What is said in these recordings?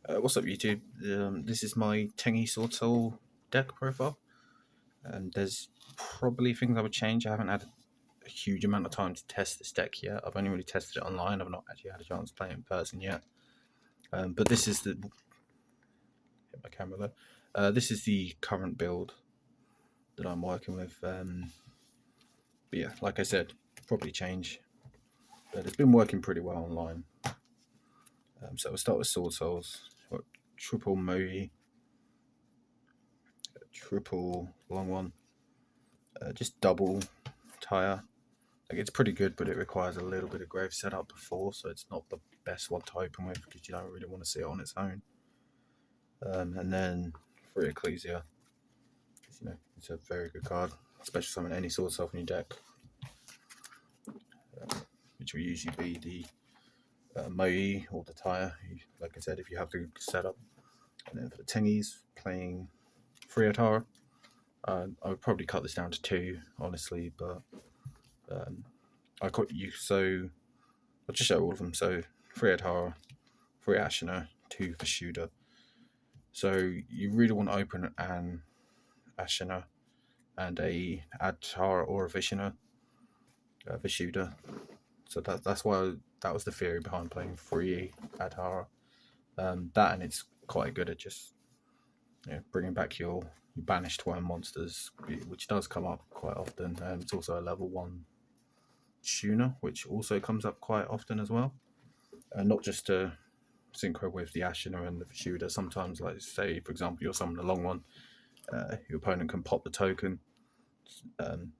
What's up, YouTube? This is my Tenyi Swordsoul deck profile, and there's probably things I would change. I haven't had a huge amount of time to test this deck yet. I've only really tested it online. I've not actually had a chance to play it in person yet. But this is the hit my camera there. This is the current build that I'm working with. But yeah, like I said, probably change. But it's been working pretty well online. So we'll start with Sword Souls. Got triple Moe, triple long one, just double tire. Like, it's pretty good, but it requires a little bit of grave setup before, so it's not the best one to open with because you don't really want to see it on its own. And then Free Ecclesia, because it's a very good card, especially summon any sword self in your deck, which will usually be the Moe or the tire. Like I said, if you have the setup. And then for the Tengies, playing Free Atara. I would probably cut this down to 2, honestly, but I got you. So I'll just show all of them. So 3 Adhara, 3 Ashina, 2 Vishuddha. So you really want to open an Ashina and a Adhara or a Vishuddha. So that's why that was the theory behind playing 3 Adhara. That, and it's quite good at just bringing back your banished worm monsters, which does come up quite often. It's also a level 1 tuner, which also comes up quite often as well. Not just to synchro with the Ashina and the Vishuddha. Sometimes, like, say, for example, you're summoning a long one, your opponent can pop the token.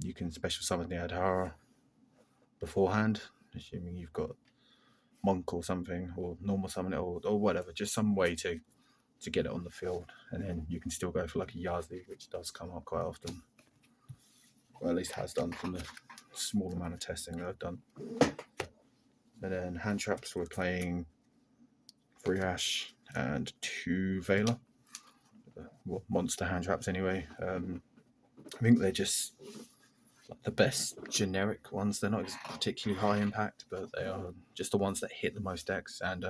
You can special summon the Adhara beforehand, assuming you've got Monk or something, or normal summon it, or whatever, just some way to get it on the field. And then you can still go for like a Yazdi, which does come up quite often, or at least has done from the small amount of testing that I've done. And then hand traps, we're playing 3 Ash and 2 Vela. Well, monster hand traps anyway. I think they're just like the best generic ones. They're not particularly high impact, but they are just the ones that hit the most decks. And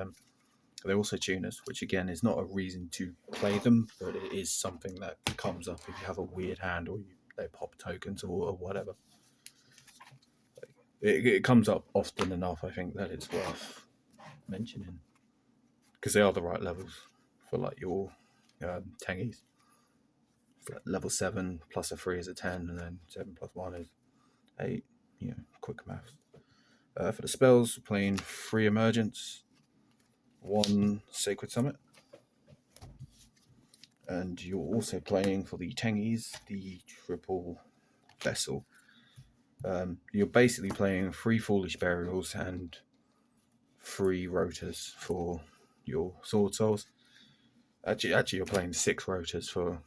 they're also tuners, which again is not a reason to play them, but it is something that comes up if you have a weird hand or they pop tokens or whatever. It comes up often enough, I think, that it's worth mentioning, because they are the right levels for like your Tengies. Like level 7 plus a 3 is a 10, and then 7 plus 1 is 8. Quick maths. For the spells, we're playing 3 Emergence, 1 Sacred Summit, and you're also playing for the Tengies the triple Vessel. You're basically playing 3 Foolish Burials and 3 Rotors for your Sword Souls. Actually, you're playing 6 Rotors for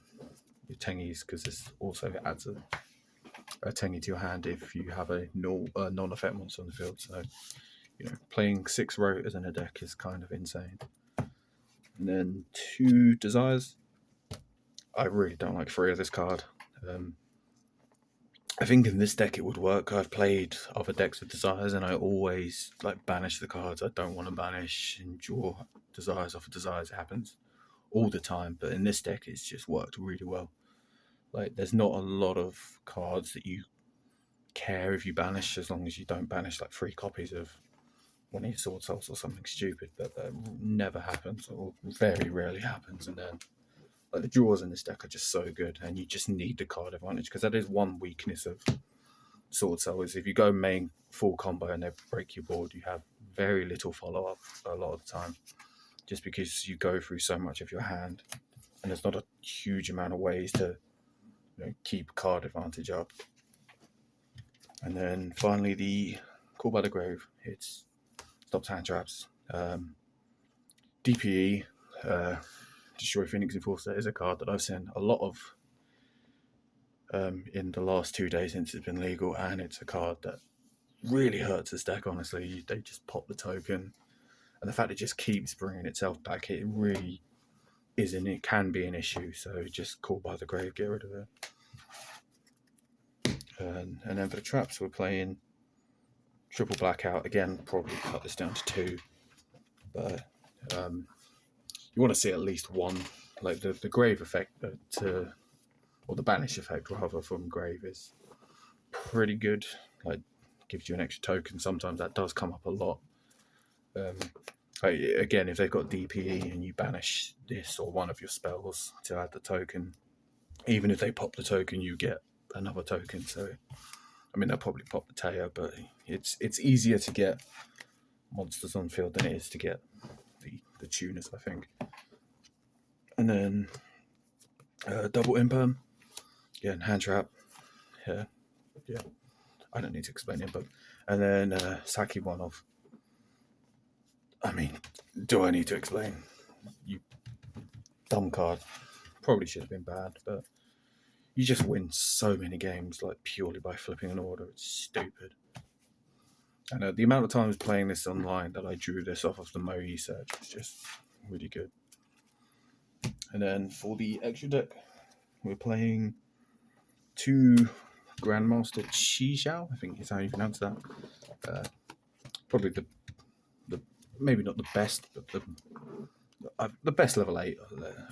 your Tengies, because this also adds a Tengi to your hand if you have a non-effect monster on the field. So, playing 6 Rotors in a deck is kind of insane. And then 2 Desires. I really don't like 3 of this card. I think in this deck it would work. I've played other decks with Desires, and I always banish the cards I don't want to banish and draw Desires off of Desires. It happens all the time, but in this deck it's just worked really well. Like, there's not a lot of cards that you care if you banish, as long as you don't banish like 3 copies of one of your Sword Souls or something stupid. But that never happens, or very rarely happens. And then the draws in this deck are just so good, and you just need the card advantage, because that is one weakness of Sword Soul, is if you go main full combo and they break your board, you have very little follow up a lot of the time, just because you go through so much of your hand, and there's not a huge amount of ways to keep card advantage up. And then finally, the Call by the Grave. It stops hand traps. DPE, Destroy Phoenix Enforcer, is a card that I've seen a lot of in the last 2 days since it's been legal, and it's a card that really hurts this deck, honestly. They just pop the token, and the fact it just keeps bringing itself back, it really it can be an issue. So just Call by the Grave, get rid of it. And then for the traps, we're playing triple Blackout. Again, probably cut this down to 2, but you want to see at least one. Like the grave effect or the banish effect rather from grave is pretty good. Like gives you an extra token. Sometimes that does come up a lot. Again, if they've got DPE and you banish this or one of your spells to add the token, even if they pop the token, you get another token. So, I mean, they'll probably pop the Teo, but it's easier to get monsters on field than it is to get the tuners, I think. And then double imperm, yeah, and hand trap, yeah. I don't need to explain imperm. And then Saki one off. I mean, do I need to explain? You dumb card. Probably should have been bad, but you just win so many games like purely by flipping an order. It's stupid. And the amount of times playing this online that I drew this off of the Moe search was just really good. And then for the extra deck, we're playing 2 Grandmaster Chi Xiao, I think is how you pronounce that. Probably the maybe not the best, but the best level 8.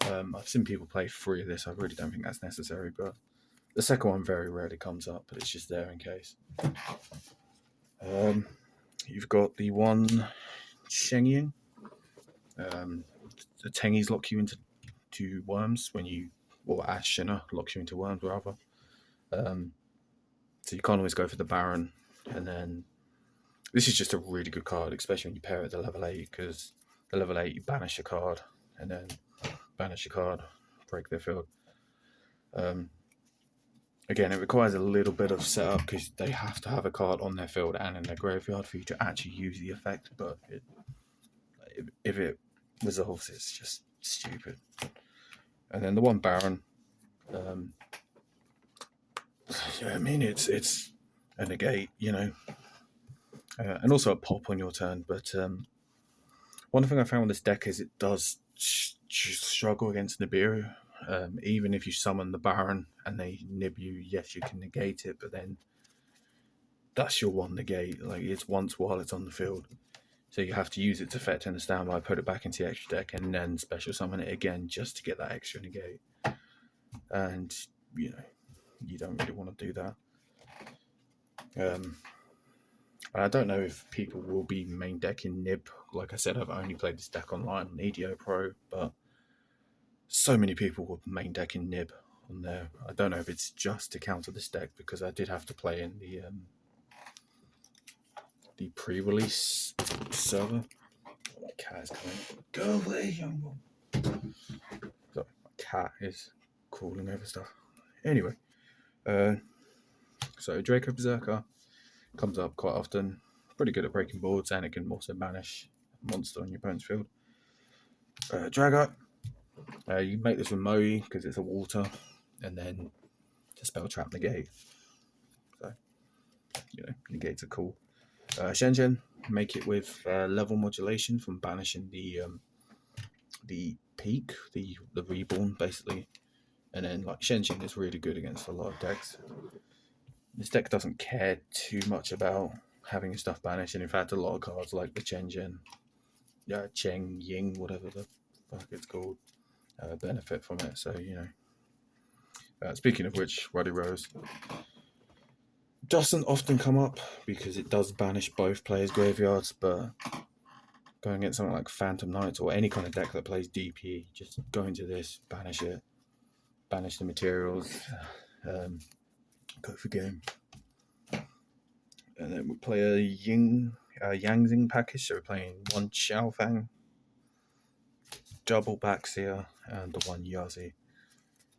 I've seen people play 3 of this. I really don't think that's necessary, but the second one very rarely comes up, but it's just there in case. You've got the one Shengying. The Tenyi's lock you into worms when you, or Ash Shinner locks you into worms rather. So you can't always go for the Baron, and then this is just a really good card, especially when you pair it with the level 8, because the level 8 you banish a card, and then banish a card, break their field. Again, it requires a little bit of setup because they have to have a card on their field and in their graveyard for you to actually use the effect, but if it resolves, it's just stupid. And then the one Baron, I mean, it's a negate, you know, and also a pop on your turn. But one thing I found with this deck is it does struggle against Nibiru. Even if you summon the Baron and they nib you, yes, you can negate it, but then that's your one negate. Like, it's once while it's on the field. So you have to use its effect in the standby, put it back into the extra deck, and then special summon it again just to get that extra negate. And, you know, you don't really want to do that. I don't know if people will be main decking Nib. Like I said, I've only played this deck online on EDO Pro, but so many people were main decking Nib on there. I don't know if it's just to counter this deck, because I did have to play in the pre-release server. Oh, my cat is coming. Go away, young one. Sorry, my cat is crawling over stuff. Anyway, so Draco Berserker comes up quite often. Pretty good at breaking boards, and it can also banish a monster on your opponent's field. Dragite. You make this with Moe because it's a water, and then to spell trap negate. So, you know, negates are cool. Shenzhen, make it with level modulation from banishing the peak, the reborn basically, and then like Shenzhen is really good against a lot of decks. This deck doesn't care too much about having stuff banished, and in fact, a lot of cards like the Cheng Ying, whatever the fuck it's called, benefit from it. So, you know. Speaking of which, Ruddy Rose doesn't often come up because it does banish both players' graveyards, but going against something like Phantom Knights or any kind of deck that plays DP, just go into this, banish it, banish the materials, go for game. And then we play a Yangzing package, so we're playing one Xiaofang, double Baxia, and the one Yazi.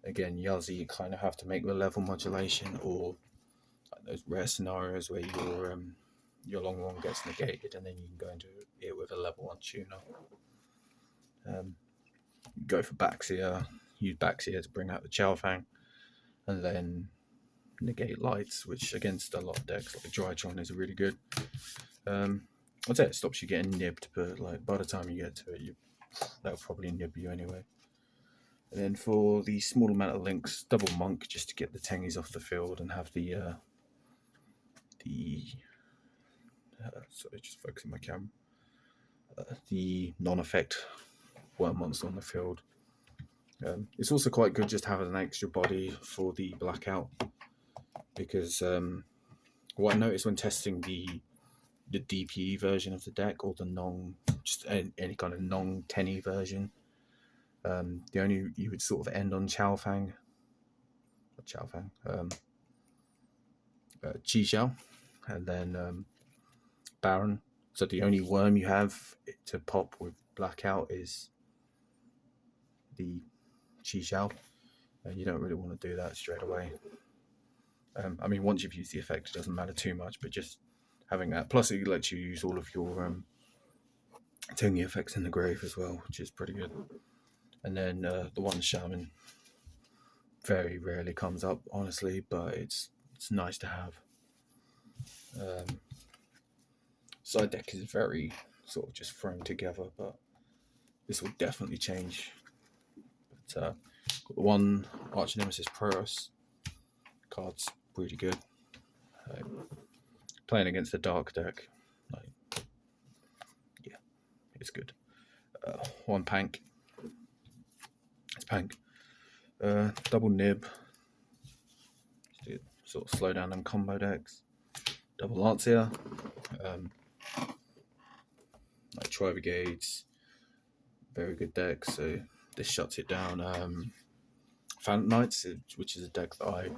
Again, Yazi, you kind of have to make the level modulation, or like those rare scenarios where your long one gets negated, and then you can go into it with a level 1 tuner. Go for Baxia, use Baxia to bring out the Xiaofang, and then negate lights, which against a lot of decks like Drytron is really good. I'd say it stops you getting nibbed, but like by the time you get to it, that'll probably nib you anyway. And then for the small amount of links, double monk just to get the Tengies off the field and have sorry, just focusing my camera. The non-effect worm monster on the field. It's also quite good just having an extra body for the blackout, because what I noticed when testing the DPE version of the deck, or the just any kind of Tenyi version, the only you would sort of end on Chi Xiao, and then Baron. So the only worm you have to pop with blackout is the Chi Xiao, and you don't really want to do that straight away. I mean, once you've used the effect, it doesn't matter too much, but just having that. Plus, it lets you use all of your Tenyi effects in the grave as well, which is pretty good. And then the one Shaman very rarely comes up, honestly, but it's nice to have. Side deck is very sort of just thrown together, but this will definitely change. But got the one Arch Nemesis Protoss card's pretty good. Playing against the dark deck, yeah, it's good. One Pank. It's Pank. Double Nib. Sort of slow down them combo decks. Double Lancia. Like Tri Brigades. Very good deck, so this shuts it down. Phantom Knights, which is a deck that I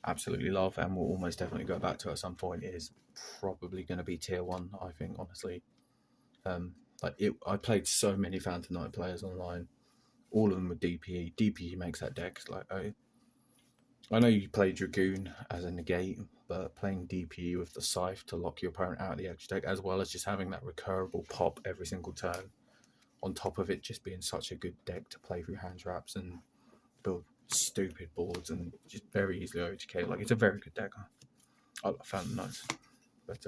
absolutely love and will almost definitely go back to at some point, is probably going to be tier 1, I think, honestly. I played so many Phantom Knight players online, all of them with DPE. DPE makes that deck like, I know you play Dragoon as a negate, but playing DPE with the Scythe to lock your opponent out of the extra deck, as well as just having that recurable pop every single turn, on top of it just being such a good deck to play through hand traps and build stupid boards and just very easily OTK. Like, it's a very good deck. I love Phantom Knights, but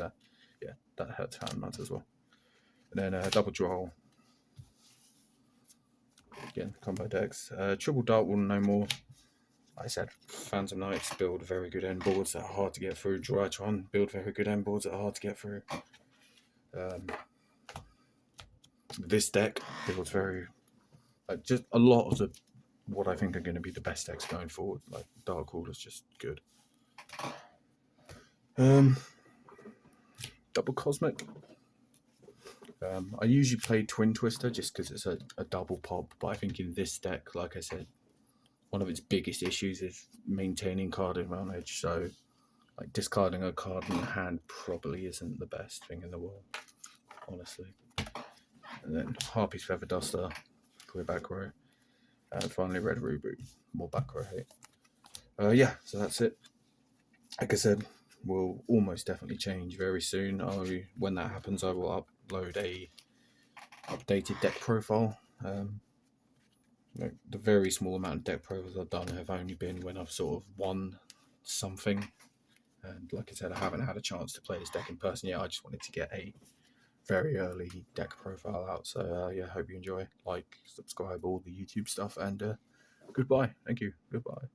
yeah, that hurts Phantom Knights as well. And then double draw. Again, combo decks. Triple Dark will no more. Like I said, Phantom Knights build very good end boards that are hard to get through. Drytron build very good end boards that are hard to get through. This deck builds very, just a lot of what I think are going to be the best decks going forward. Like Dark Hall is just good. Double Cosmic. I usually play Twin Twister just because it's a double pop, but I think in this deck, like I said, one of its biggest issues is maintaining card advantage. So, like, discarding a card in your hand probably isn't the best thing in the world, honestly. And then Harpy's Feather Duster, clear back row. And finally Red Reboot, more back row hate. Yeah, so that's it. Like I said, will almost definitely change very soon. When that happens, I will upload a updated deck profile. The very small amount of deck profiles I've done have only been when I've sort of won something, and like I said, I haven't had a chance to play this deck in person yet. I just wanted to get a very early deck profile out. So yeah, hope you enjoy. Like, subscribe, all the YouTube stuff, and goodbye. Thank you. Goodbye.